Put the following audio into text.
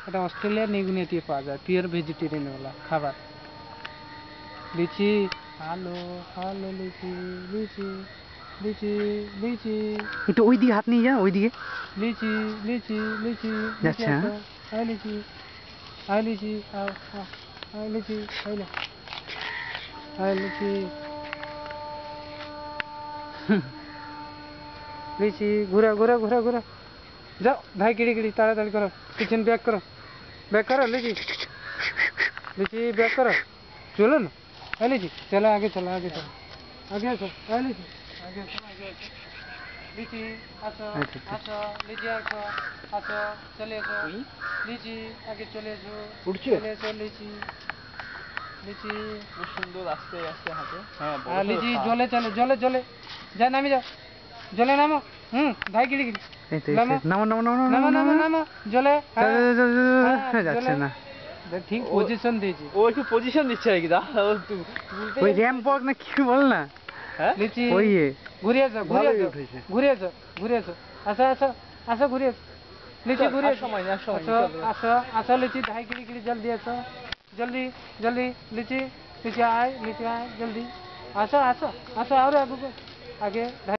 এটা অস্ট্রেলিয়ার নিউগিনিতে পাওয়া যায়, পিওর ভেজিটেরিয়ান वाला খাবার। লিচি, হ্যালো হ্যালো, লিচি লিচি লিচি লিচি, একটু ওই দিকে হাত নিয়ে যা, ওই দিকে। লিচি লিচি লিচি লিচি যাচ্ছে, আসো, আয় লিচি, আয় লিচি, আও আও, আয় লিচি, আয় লে, আয় লিচি। লিচি, ঘুরা ঘুরা ঘুরা ঘুরা, যাও ভাই, কিড়ি কিড়ি, তাড়াতাড়ি করো, কিচেন ব্যাক করো, ব্যাক করো লিচি, লিচি ব্যাক করো, চলো না, আয় লিচি, চলো আগে, চলো আগে, চলো আগে, আসো, আয় লিচি, আগে আসো, আগে আসো, লিচি আসো, আচ্ছা, আচ্ছা। আসো লিচি, আসো, আসো, চলে এসো লিচি, আগে চলে এসো, উঠছো? চলে এসো লিচি, লিচি, খুব সুন্দর, আস্তে আস্তে হাঁটো। হ্যাঁ, বড় আর সড়ো লিচি, পা। জলে চলে, জলে জলে, যা নামি যাও, জলে নামো, ভাই কিড়ি কিড়ি, এই তো, এই তো, নামো নামো নামো নামো নামো নামো নামো, জলে, যা, যা, যা, যা, যা, হ্যাঁ, হ্যাঁ, যাচ্ছে জলে। না। ঠিক ও- পজিশন দিয়েছি। ও একটু পজিশন দিচ্ছে আর কি, দা ও তুলতে ওই র্যাম্প ওয়াক না কি বল না, হ্যাঁ লিচি, ওই ঘুরে আসো, ঘুরে ভালোই আসো, উঠেছে। ঘুরে আসো, ঘুরে আসো, আসো আসো, আসো ঘুরে আসো, লিচি ঘুরে আর আসো, সময় নেই, আর সময় নেই, আসো চলো। আসো আসো লিচি, ধাই কিড়ি কিড়ি, জলদি আসো, জলদি জলদি, লিচি, লিচি আয়, লিচি আয়, জলদি আসো আসো আসো, আর আগে আগে।